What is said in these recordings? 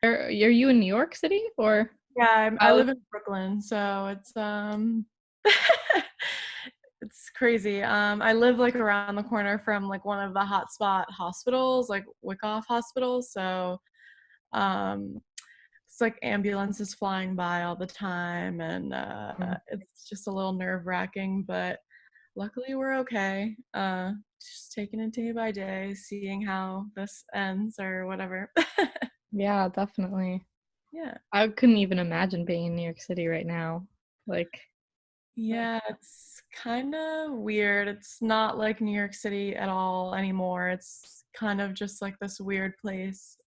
Are you in New York City or? Yeah, I Oh, live in Brooklyn, so it's it's crazy. I live like around the corner from like one of the hotspot hospitals, like Wyckoff Hospital. So um it's like ambulances flying by all the time, and it's just a little nerve-wracking, but luckily we're okay. Just taking it day by day, seeing how this ends or whatever. yeah, definitely. Yeah. I couldn't even imagine being in New York City right now. Like, Yeah, it's kind of weird. It's not like New York City at all anymore. It's kind of just like this weird place.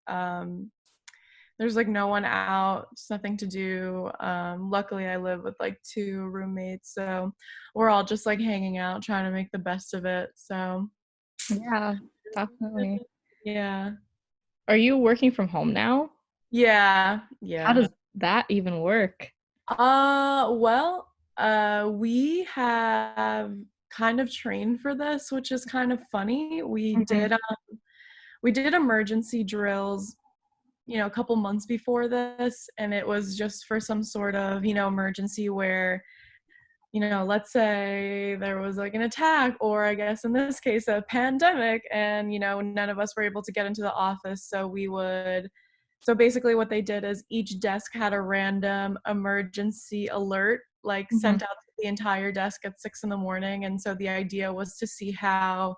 There's like no one out, just nothing to do. Luckily, I live with like two roommates, so we're all just like hanging out, trying to make the best of it. So, yeah, definitely. yeah. Are you working from home now? Yeah, How yeah. does that even work? Well, we have kind of trained for this, which is kind of funny. Mhm. We did emergency drills, a couple months before this, and it was just for some sort of, emergency where, let's say there was like an attack, or I guess in this case, a pandemic, and, none of us were able to get into the office. So basically what they did is each desk had a random emergency alert, like Mhm. sent out to the entire desk at 6 in the morning. And so the idea was to see how,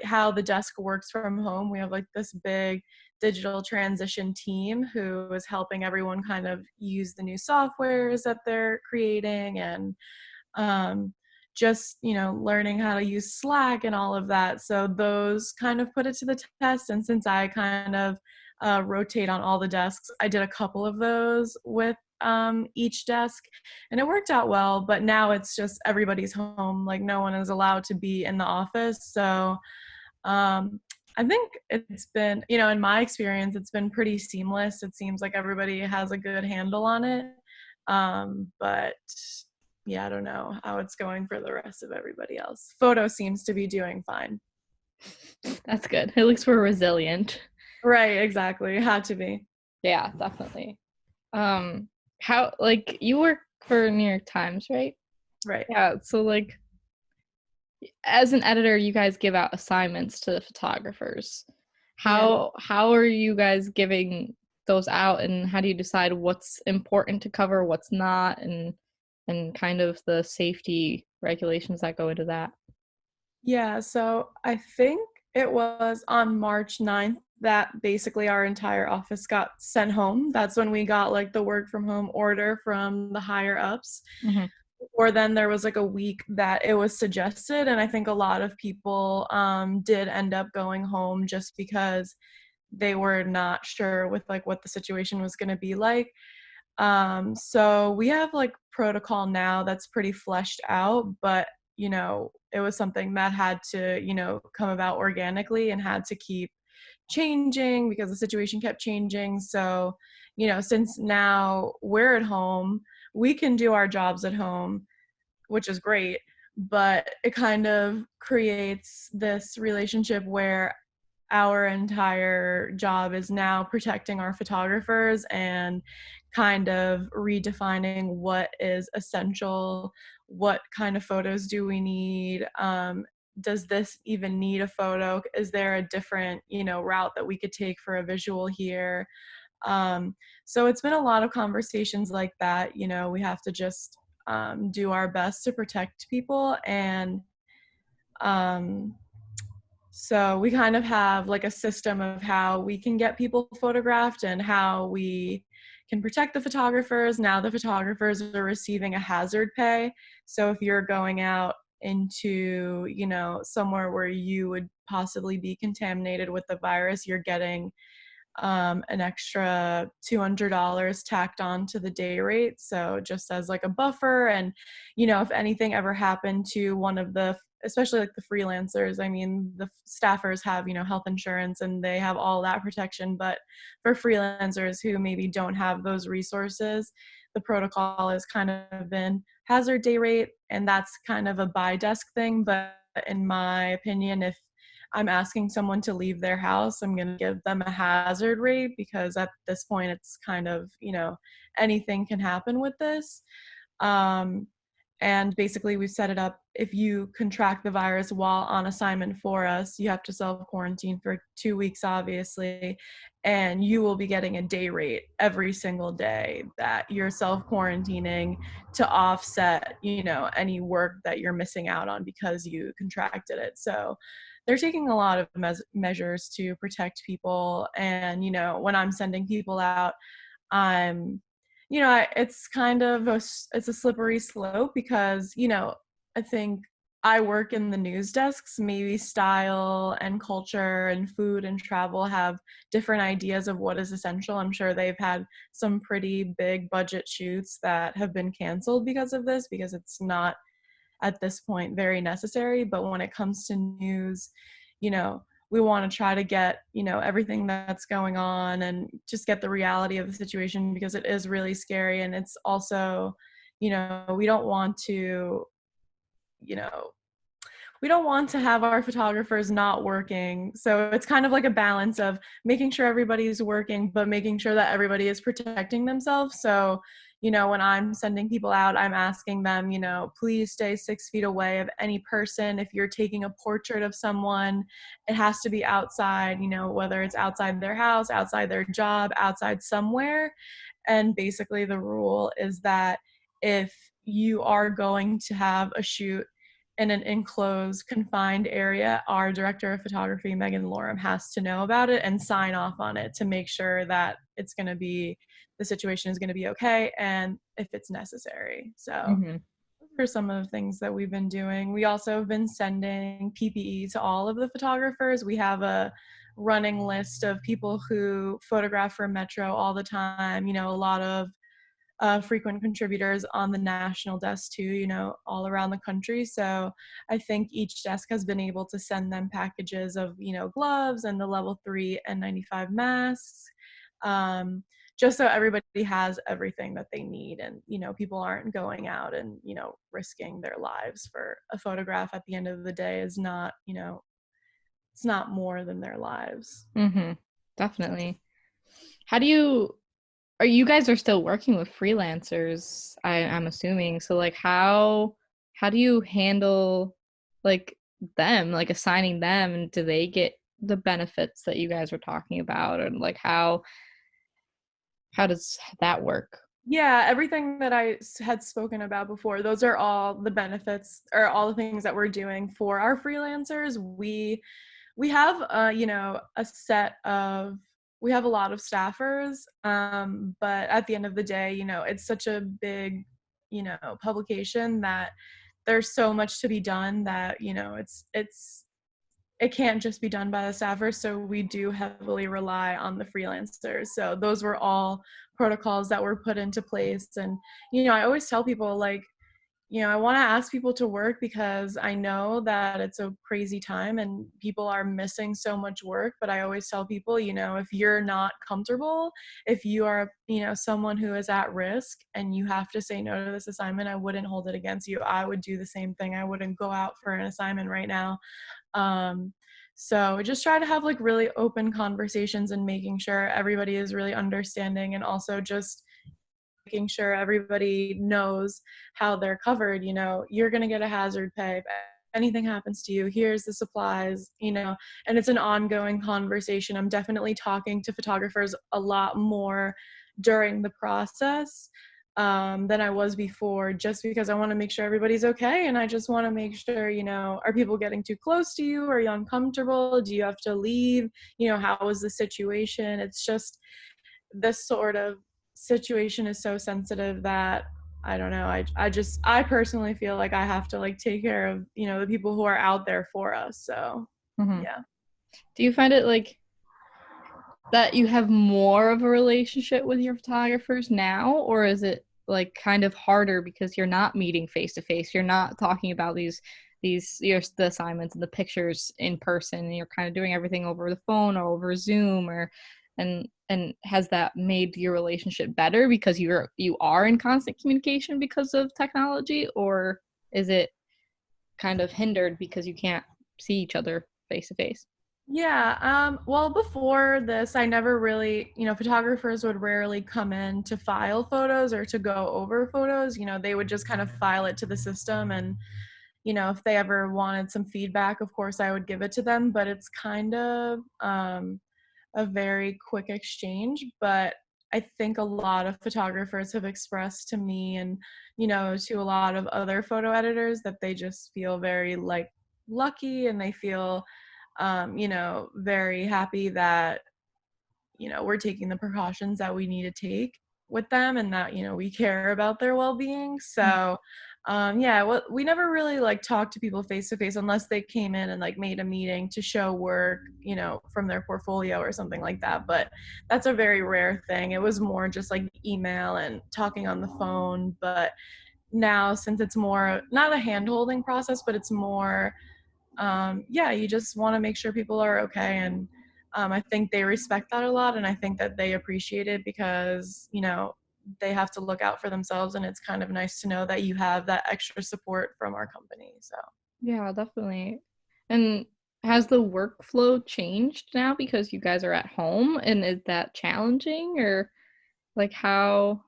how the desk works from home. We have like this big digital transition team who is helping everyone kind of use the new softwares that they're creating, and um, just learning how to use Slack and all of that. So those kind of put it to the test. And since I kind of rotate on all the desks, I did a couple of those with each desk, and it worked out well. But now it's just everybody's home, like no one is allowed to be in the office. So um, I think it's been, in my experience, it's been pretty seamless. It seems like everybody has a good handle on it. But yeah, I don't know how it's going for the rest of everybody else. Photo seems to be doing fine. That's good. At least we're resilient. Right, exactly. Had to be. Yeah, definitely. How like you work for New York Times, right? Right. Yeah, so like as an editor, you guys give out assignments to the photographers. Yeah. How are you guys giving those out, and how do you decide what's important to cover, what's not, and kind of the safety regulations that go into that? Yeah, so I think it was on March 9th that basically our entire office got sent home. That's when we got like the work from home order from the higher ups. Hmm. Or then there was like a week that it was suggested, and I think a lot of people did end up going home just because they were not sure with like what the situation was going to be like. So we have like protocol now that's pretty fleshed out, but it was something that had to, come about organically and had to keep changing because the situation kept changing. So, since now we're at home, we can do our jobs at home, which is great, but it kind of creates this relationship where our entire job is now protecting our photographers and kind of redefining what is essential, what kind of photos do we need, does this even need a photo, is there a different route that we could take for a visual here. So it's been a lot of conversations like that. We have to just do our best to protect people, and um, so we kind of have like a system of how we can get people photographed and how we can protect the photographers. Now the photographers are receiving a hazard pay. So if you're going out into, somewhere where you would possibly be contaminated with the virus, you're getting an extra $200 tacked on to the day rate. So just as like a buffer. And, if anything ever happened to one of the, especially like the freelancers, I mean, the staffers have, health insurance and they have all that protection. But for freelancers who maybe don't have those resources, the protocol has kind of been hazard day rate. And that's kind of a buy desk thing. But in my opinion, if I'm asking someone to leave their house, I'm going to give them a hazard rate, because at this point it's kind of, anything can happen with this. Um, and basically, we set it up. If you contract the virus while on assignment for us, you have to self quarantine for 2 weeks, obviously, and you will be getting a day rate every single day that you're self quarantining to offset, any work that you're missing out on because you contracted it. So they're taking a lot of measures to protect people. And, when I'm sending people out, I'm it's kind of it's a slippery slope, because I think I work in the news desks. Maybe style and culture and food and travel have different ideas of what is essential. I'm sure they've had some pretty big budget shoots that have been canceled because of this, because it's not at this point very necessary. But when it comes to news, you know we want to try to get everything that's going on and just get the reality of the situation, because it is really scary. And it's also, we don't want to you know we don't want to have our photographers not working. So it's kind of like a balance of making sure everybody's working, but making sure that everybody is protecting themselves. So, when I'm sending people out, I'm asking them, please stay 6 feet away of any person. If you're taking a portrait of someone, it has to be outside, whether it's outside their house, outside their job, outside somewhere. And basically, the rule is that if you are going to have a shoot in an enclosed, confined area, our director of photography, Megan Lorem, has to know about it and sign off on it to make sure that the situation is going to be okay, and if it's necessary. So Mm-hmm. those are some of the things that we've been doing. We also have been sending PPE to all of the photographers. We have a running list of people who photograph for Metro all the time. A lot of frequent contributors on the national desk too, all around the country. So I think each desk has been able to send them packages of, gloves and the level 3 N95 masks, just so everybody has everything that they need. And, people aren't going out and, risking their lives for a photograph. At the end of the day is not, it's not more than their lives. Mm-hmm. Definitely. How do you are you guys are still working with freelancers, I'm assuming. So like how do you handle like them, like assigning them, and do they get the benefits that you guys were talking about? And like how does that work? Yeah, everything that had spoken about before, those are all the benefits, or all the things that we're doing for our freelancers. We have we have a lot of staffers, but at the end of the day, it's such a big, publication, that there's so much to be done, that it can't just be done by the staffers. So we do heavily rely on the freelancers. So those were all protocols that were put into place. And I always tell people, like, I want to ask people to work, because I know that it's a crazy time and people are missing so much work. But I always tell people, if you're not comfortable, if you are, someone who is at risk and you have to say no to this assignment, I wouldn't hold it against you. I would do the same thing. I wouldn't go out for an assignment right now. So just try to have like really open conversations, and making sure everybody is really understanding, and also just making sure everybody knows how they're covered. You're going to get a hazard pay. If anything happens to you, here's the supplies, and it's an ongoing conversation. I'm definitely talking to photographers a lot more during the process than I was before, just because I want to make sure everybody's okay. And I just want to make sure, are people getting too close to you? Are you uncomfortable? Do you have to leave? How is the situation? It's just, this sort of situation is so sensitive that I don't know. I personally feel like I have to like take care of, the people who are out there for us. So Mm-hmm. yeah. Do you find it like that you have more of a relationship with your photographers now, or is it like kind of harder because you're not meeting face to face, you're not talking about the assignments and the pictures in person, and you're kind of doing everything over the phone or over Zoom, or and has that made your relationship better because you are in constant communication because of technology, or is it kind of hindered because you can't see each other? face to face? Yeah, well, before this, I never really, photographers would rarely come in to file photos or to go over photos. They would just kind of file it to the system. And, if they ever wanted some feedback, of course, I would give it to them. But it's kind of a very quick exchange. But I think a lot of photographers have expressed to me and, to a lot of other photo editors that they just feel very like lucky, and they feel very happy that, we're taking the precautions that we need to take with them, and that, we care about their well-being. So, yeah, well, we never really like talked to people face to face unless they came in and like made a meeting to show work, from their portfolio or something like that. But that's a very rare thing. It was more just like email and talking on the phone. But now, since it's more not a hand-holding process, but it's more yeah, you just want to make sure people are okay. And I think they respect that a lot. And I think that they appreciate it because, they have to look out for themselves. And it's kind of nice to know that you have that extra support from our company. So, Yeah, definitely. And has the workflow changed now because you guys are at home? And is that challenging, or like how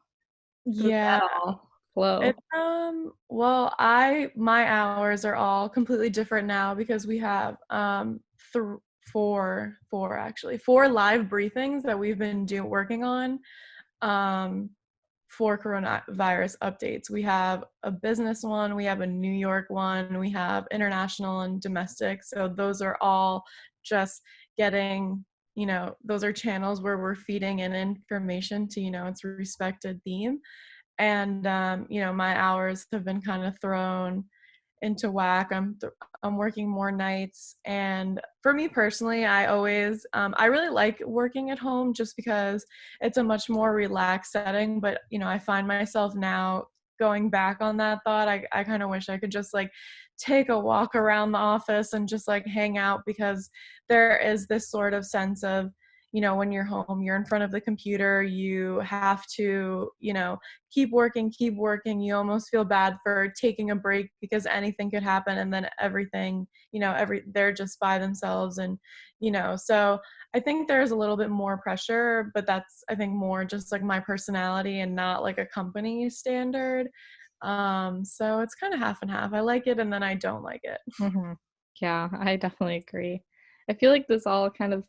does yeah, that all flow? it's, well, my hours are all completely different now because we have, four live briefings that we've been working on. Um, for coronavirus updates. We have a business one, we have a New York one, we have international and domestic. So those are all just getting, those are channels where we're feeding in information to, its respected theme. And, my hours have been kind of thrown into whack. I'm working more nights, and for me personally, I really like working at home just because it's a much more relaxed setting. But I find myself now going back on that thought. I kind of wish I could just like take a walk around the office and just like hang out, because there is this sort of sense of, when you're home, you're in front of the computer, you have to, keep working, keep working. You almost feel bad for taking a break because anything could happen, and then everything, they're just by themselves. And, so I think there's a little bit more pressure, but that's, I think, more just like my personality and not like a company standard. So it's kind of half and half. I like it and then I don't like it. Hmm. Yeah, I definitely agree. I feel like this all kind of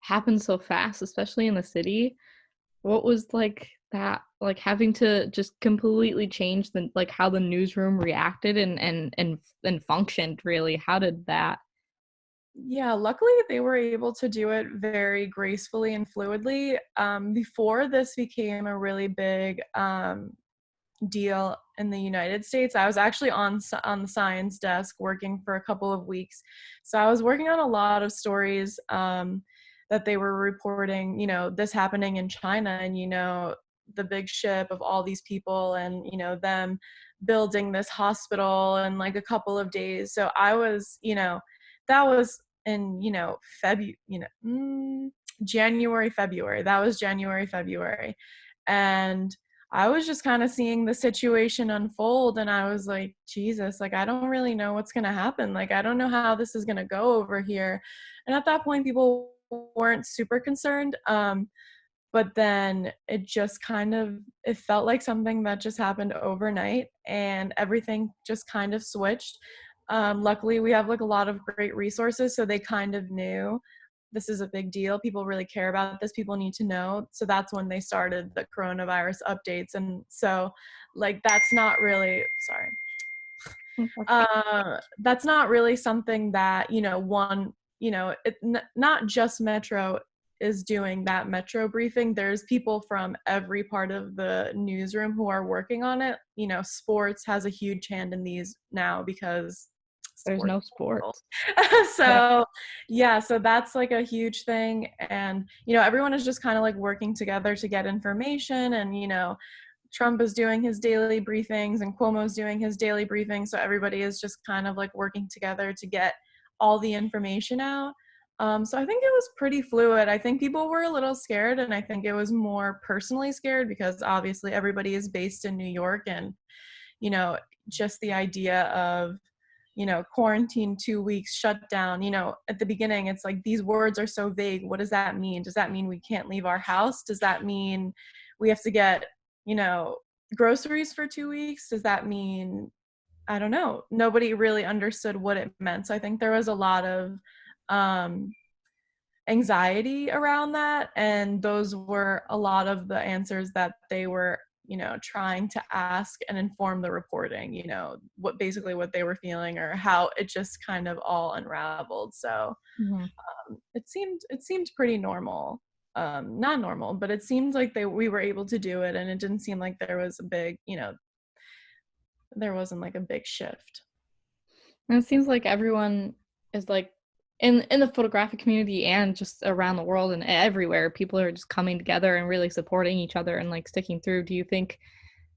happened so fast, especially in the city. What was like that, like having to just completely change the like how the newsroom reacted and functioned really? How did that? Yeah, luckily they were able to do it very gracefully and fluidly. Before this became a really big deal in the United States, I was actually on the science desk working for a couple of weeks. So I was working on a lot of stories that they were reporting, this happening in China, and the big ship of all these people, and them building this hospital in like a couple of days. So I was, that was in, February, January, February. That was January, February. And I was just kind of seeing the situation unfold, and I was like, Jesus, like I don't really know what's going to happen. Like I don't know how this is going to go over here. And at that point people weren't super concerned. But then it just kind of, it felt like something that just happened overnight, and everything just kind of switched. Luckily we have like a lot of great resources, so they kind of knew this is a big deal, people really care about this, people need to know. So that's when they started the coronavirus updates. And so like that's not really, sorry, that's not really something that, not just Metro is doing that Metro briefing. There's people from every part of the newsroom who are working on it. Sports has a huge hand in these now because There's sports no is horrible. sports. Yeah. So yeah, so that's like a huge thing. And everyone is just kind of like working together to get information. And Trump is doing his daily briefings and Cuomo's doing his daily briefings. So everybody is just kind of like working together to get all the information out. So I think it was pretty fluid. I think people were a little scared, and I think it was more personally scared because obviously everybody is based in New York, and, just the idea of, quarantine 2 weeks, shut down. At the beginning, it's like these words are so vague. What does that mean? Does that mean we can't leave our house? Does that mean we have to get, groceries for 2 weeks? Does that mean, I don't know. Nobody really understood what it meant. So I think there was a lot of um, anxiety around that. And those were a lot of the answers that they were, trying to ask and inform the reporting, what they were feeling or how it just kind of all unraveled. So Mm-hmm. it seemed pretty normal. Not normal, but it seemed like we were able to do it, and it didn't seem like there was a big, there wasn't like a big shift. And it seems like everyone is like in the photographic community and just around the world and everywhere, people are just coming together and really supporting each other and like sticking through. Do you think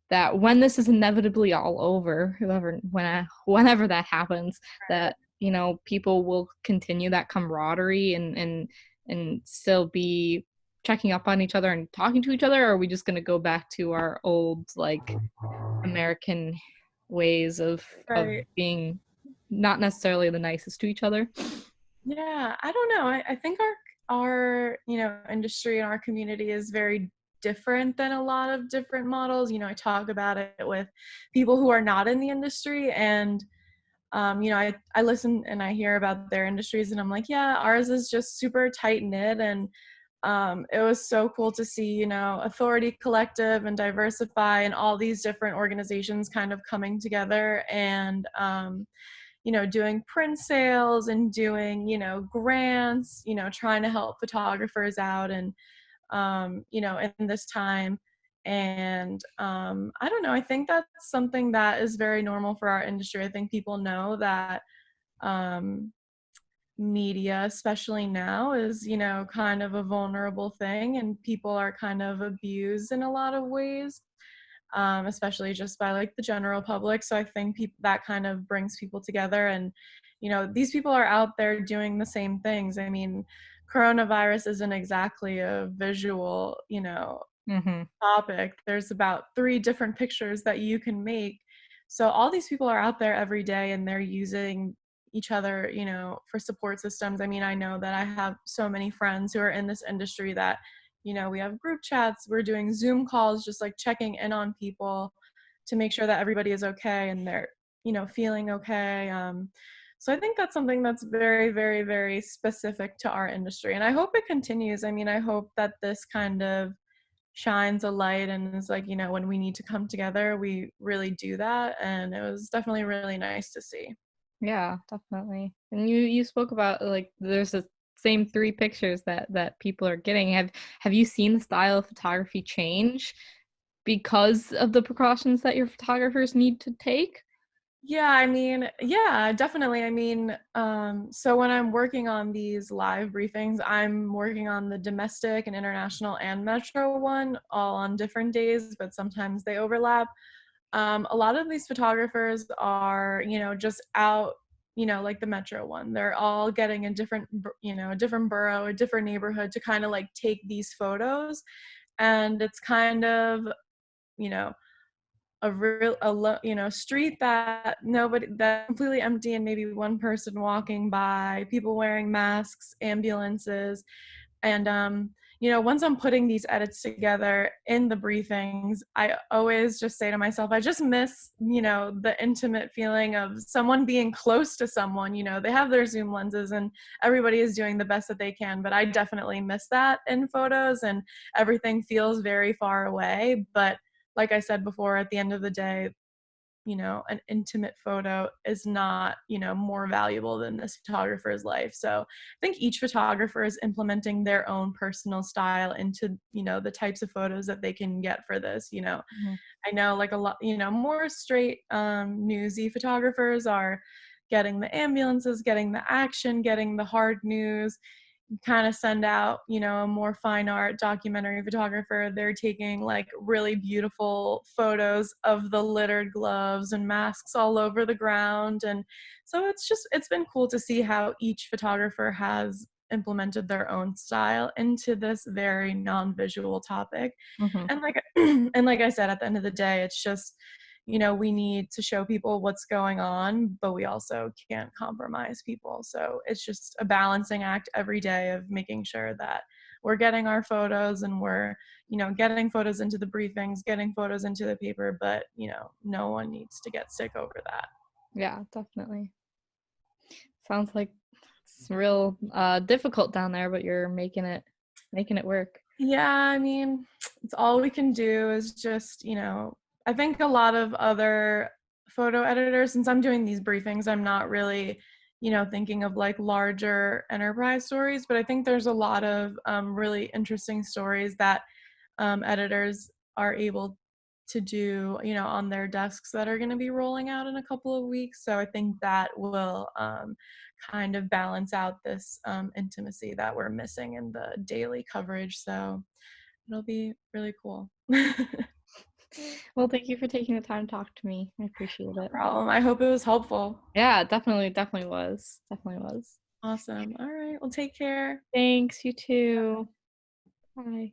that when this is inevitably all over, whenever that happens, that people will continue that camaraderie and still be checking up on each other and talking to each other, or are we just going to go back to our old like American ways of Right. being not necessarily the nicest to each other? Yeah, I don't know. I think our industry and our community is very different than a lot of different models. I talk about it with people who are not in the industry, and I listen and I hear about their industries, and I'm like, yeah, ours is just super tight knit. And it was so cool to see, Authority Collective and Diversify and all these different organizations kind of coming together and doing print sales and doing, grants, trying to help photographers out and, in this time. And I don't know, I think that's something that is very normal for our industry. I think people know that um, media, especially now, is, kind of a vulnerable thing, and people are kind of abused in a lot of ways, especially just by like the general public. So I think that kind of brings people together, and these people are out there doing the same things. I mean, coronavirus isn't exactly a visual, Mm-hmm. topic. There's about 3 different pictures that you can make. So all these people are out there every day, and they're using each other, for support systems. I mean, I know that I have so many friends who are in this industry that, we have group chats, we're doing Zoom calls, just like checking in on people to make sure that everybody is okay and they're, feeling okay. So I think that's something that's very, very, very specific to our industry. And I hope it continues. I mean, I hope that this kind of shines a light and is like, when we need to come together, we really do that. And it was definitely really nice to see. Yeah, definitely. And you spoke about like there's the same three pictures that people are getting. Have you seen the style of photography change because of the precautions that your photographers need to take? Yeah, I mean, yeah, definitely. I mean, so when I'm working on these live briefings, I'm working on the domestic and international and metro one all on different days, but sometimes they overlap. A lot of these photographers are, just out, like the metro one. They're all getting a different, a different borough, a different neighborhood to kind of like take these photos. And it's kind of, you know, street that nobody, that's completely empty, and maybe one person walking by, people wearing masks, ambulances. And once I'm putting these edits together in the briefings, I always just say to myself, I just miss, the intimate feeling of someone being close to someone. They have their Zoom lenses and everybody is doing the best that they can, but I definitely miss that in photos, and everything feels very far away. But like I said before, at the end of the day, an intimate photo is not, more valuable than this photographer's life. So I think each photographer is implementing their own personal style into, the types of photos that they can get for this. Mhm. I know like a lot, more straight newsy photographers are getting the ambulances, getting the action, getting the hard news. Kind of send out, a more fine art documentary photographer. They're taking like really beautiful photos of the littered gloves and masks all over the ground. And so it's been cool to see how each photographer has implemented their own style into this very non-visual topic. Mhm. And like and like I said, at the end of the day, it's just, we need to show people what's going on, but we also can't compromise people. So it's just a balancing act every day of making sure that we're getting our photos and we're, getting photos into the briefings, getting photos into the paper, but, no one needs to get sick over that. Yeah, definitely. Sounds like it's real difficult down there, but you're making it work. Yeah, I mean, it's all we can do is just, I think a lot of other photo editors, since I'm doing these briefings, I'm not really, thinking of like larger enterprise stories, but I think there's a lot of really interesting stories that editors are able to do, on their desks that are going to be rolling out in a couple of weeks. So I think that will kind of balance out this intimacy that we're missing in the daily coverage. So it'll be really cool. No Well, thank you for taking the time to talk to me. I appreciate it. problem. I hope it was helpful. Yeah, definitely was. Definitely was. Awesome. All right. Well, take care. Thanks, you too. Bye.